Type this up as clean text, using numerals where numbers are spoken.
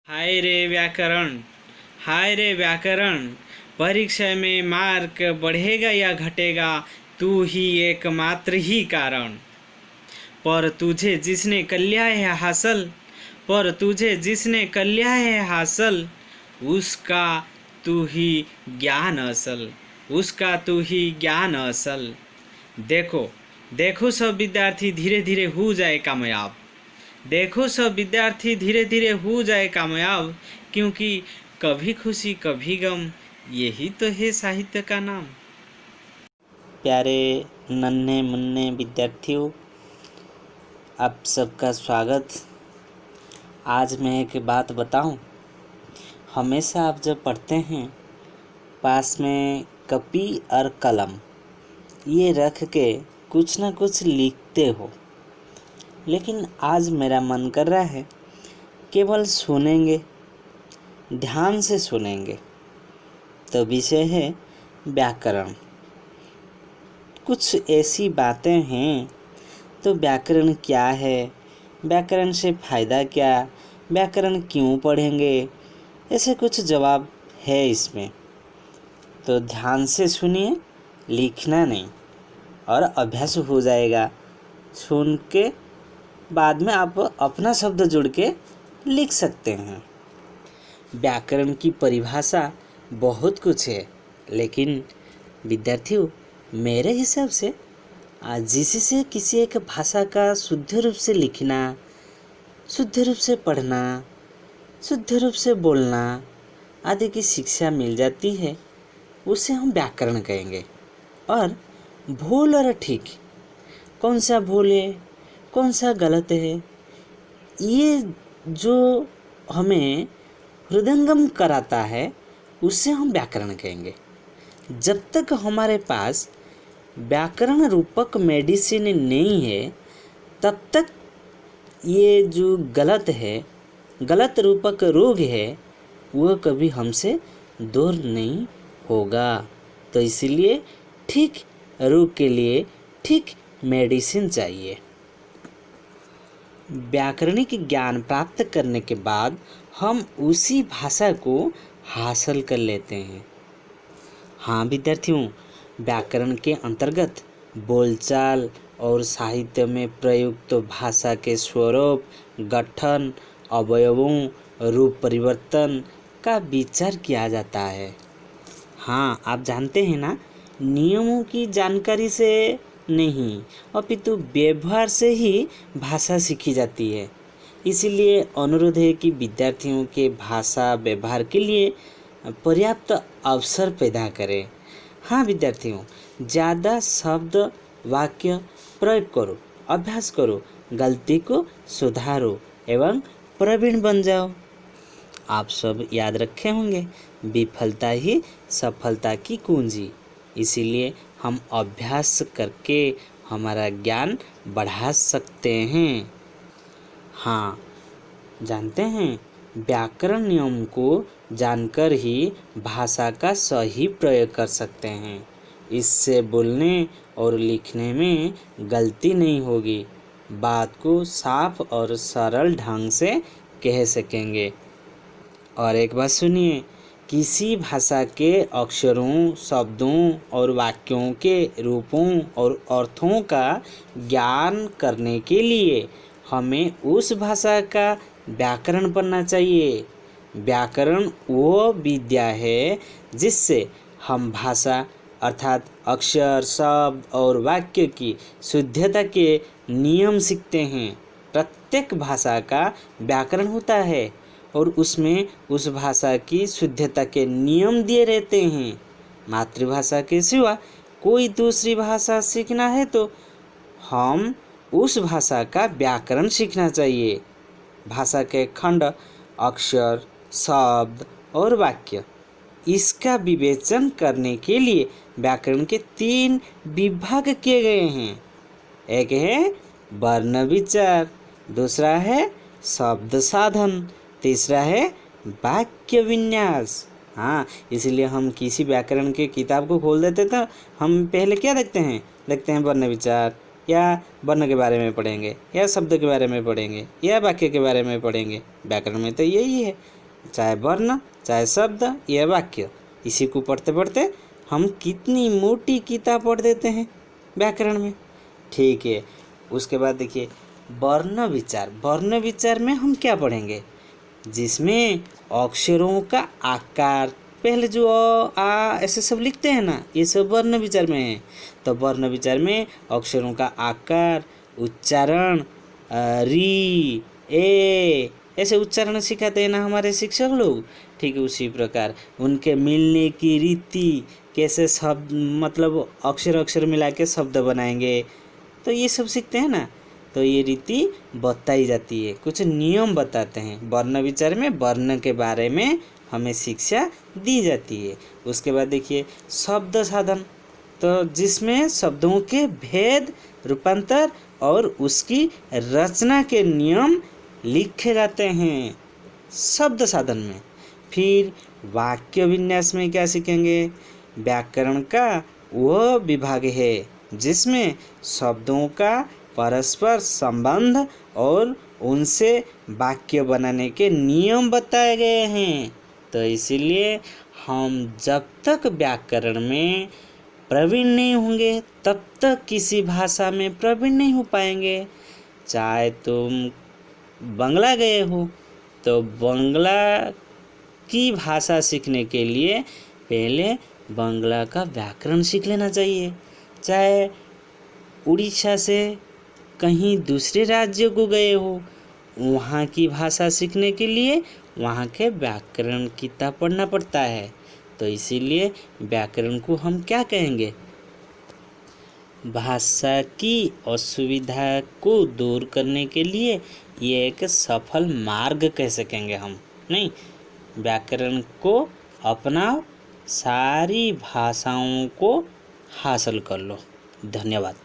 हाय रे व्याकरण। हाय रे व्याकरण। परीक्षा में मार्क बढ़ेगा या घटेगा, तू ही एकमात्र ही कारण। पर तुझे जिसने कर लिया है हासिल, पर तुझे जिसने कर लिया है हासिल, उसका तू ही ज्ञान असल, उसका तू ही ज्ञान असल। देखो देखो सब विद्यार्थी धीरे धीरे हो जाए कामयाब। देखो सब विद्यार्थी धीरे धीरे हो जाए कामयाब, क्योंकि कभी खुशी कभी गम, यही तो है साहित्य का नाम। प्यारे नन्हे मुन्ने विद्यार्थियों, आप सबका स्वागत। आज मैं एक बात बताऊं, हमेशा आप जब पढ़ते हैं पास में कॉपी और कलम ये रख के कुछ ना कुछ लिखते हो, लेकिन आज मेरा मन कर रहा है केवल सुनेंगे, ध्यान से सुनेंगे। तो विषय है व्याकरण। कुछ ऐसी बातें हैं, तो व्याकरण क्या है, व्याकरण से फ़ायदा क्या, व्याकरण क्यों पढ़ेंगे, ऐसे कुछ जवाब है इसमें। तो ध्यान से सुनिए, लिखना नहीं, और अभ्यास हो जाएगा। सुन के बाद में आप अपना शब्द जोड़ के लिख सकते हैं। व्याकरण की परिभाषा बहुत कुछ है, लेकिन विद्यार्थियों मेरे हिसाब से जिससे किसी एक भाषा का शुद्ध रूप से लिखना, शुद्ध रूप से पढ़ना, शुद्ध रूप से बोलना आदि की शिक्षा मिल जाती है, उसे हम व्याकरण कहेंगे। और भूल और ठीक, कौन सा भूल है, कौन सा गलत है, ये जो हमें हृदयंगम कराता है, उसे हम व्याकरण कहेंगे। जब तक हमारे पास व्याकरण रूपक मेडिसिन नहीं है, तब तक ये जो गलत है, गलत रूपक रोग है, वह कभी हमसे दूर नहीं होगा। तो इसलिए ठीक रोग के लिए ठीक मेडिसिन चाहिए। व्याकरणिक ज्ञान प्राप्त करने के बाद हम उसी भाषा को हासिल कर लेते हैं। हाँ विद्यार्थियों, व्याकरण के अंतर्गत बोलचाल और साहित्य में प्रयुक्त भाषा के स्वरूप, गठन, अवयवों, रूप परिवर्तन का विचार किया जाता है। हाँ, आप जानते हैं ना, नियमों की जानकारी से नहीं, अपितु व्यवहार से ही भाषा सीखी जाती है। इसीलिए अनुरोध है कि विद्यार्थियों के भाषा व्यवहार के लिए पर्याप्त अवसर पैदा करें। हाँ विद्यार्थियों, ज़्यादा शब्द वाक्य प्रयोग करो, अभ्यास करो, गलती को सुधारो एवं प्रवीण बन जाओ। आप सब याद रखे होंगे, विफलता ही सफलता की कुंजी। इसीलिए हम अभ्यास करके हमारा ज्ञान बढ़ा सकते हैं। हाँ, जानते हैं, व्याकरण नियम को जानकर ही भाषा का सही प्रयोग कर सकते हैं। इससे बोलने और लिखने में गलती नहीं होगी, बात को साफ और सरल ढंग से कह सकेंगे। और एक बात सुनिए, किसी भाषा के अक्षरों, शब्दों और वाक्यों के रूपों और अर्थों का ज्ञान करने के लिए हमें उस भाषा का व्याकरण पढ़ना चाहिए। व्याकरण वो विद्या है जिससे हम भाषा अर्थात अक्षर, शब्द और वाक्य की शुद्धता के नियम सीखते हैं। प्रत्येक भाषा का व्याकरण होता है और उसमें उस भाषा की शुद्धता के नियम दिए रहते हैं। मातृभाषा के सिवा कोई दूसरी भाषा सीखना है तो हम उस भाषा का व्याकरण सीखना चाहिए। भाषा के खंड, अक्षर, शब्द और वाक्य, इसका विवेचन करने के लिए व्याकरण के 3 विभाग किए गए हैं। एक है वर्ण विचार, दूसरा है शब्द साधन, तीसरा है वाक्य विन्यास। हाँ, इसलिए हम किसी व्याकरण के किताब को खोल देते तो हम पहले क्या देखते हैं वर्ण विचार, या वर्ण के बारे में पढ़ेंगे, या शब्द के बारे में पढ़ेंगे, या वाक्य के बारे में पढ़ेंगे। व्याकरण में तो यही है। चाहे वर्ण, चाहे शब्द या वाक्य। इसी को पढ़ते पढ़ते हम कितनी मोटी किताब पढ़ देते हैं व्याकरण में। ठीक है, उसके बाद देखिए वर्ण विचार। वर्ण विचार में हम क्या पढ़ेंगे, जिसमें अक्षरों का आकार, पहले जो आ ऐसे सब लिखते हैं ना, ये सब वर्ण विचार में है। तो वर्ण विचार में अक्षरों का आकार, उच्चारण, री, ए ऐसे उच्चारण सिखाते हैं ना हमारे शिक्षक लोग। ठीक है, उसी प्रकार उनके मिलने की रीति, कैसे शब्द मतलब अक्षर अक्षर मिला के शब्द बनाएंगे, तो ये सब सीखते हैं ना। तो ये रीति बताई जाती है, कुछ नियम बताते हैं। वर्ण विचार में वर्ण के बारे में हमें शिक्षा दी जाती है। उसके बाद देखिए शब्द साधन, तो जिसमें शब्दों के भेद, रूपांतर और उसकी रचना के नियम लिखे जाते हैं शब्द साधन में। फिर वाक्य विन्यास में क्या सीखेंगे, व्याकरण का वह विभाग है जिसमें शब्दों का परस्पर संबंध और उनसे वाक्य बनाने के नियम बताए गए हैं। तो इसीलिए हम जब तक व्याकरण में प्रवीण नहीं होंगे तब तक किसी भाषा में प्रवीण नहीं हो पाएंगे। चाहे तुम बंगला गए हो तो बंगला की भाषा सीखने के लिए पहले बंगला का व्याकरण सीख लेना चाहिए। चाहे उड़ीसा से कहीं दूसरे राज्य को गए हो, वहाँ की भाषा सीखने के लिए वहाँ के व्याकरण किताब पढ़ना पड़ता है। तो इसीलिए व्याकरण को हम क्या कहेंगे, भाषा की असुविधा को दूर करने के लिए ये एक सफल मार्ग कह सकेंगे हम। नहीं, व्याकरण को अपनाओ, सारी भाषाओं को हासिल कर लो। धन्यवाद।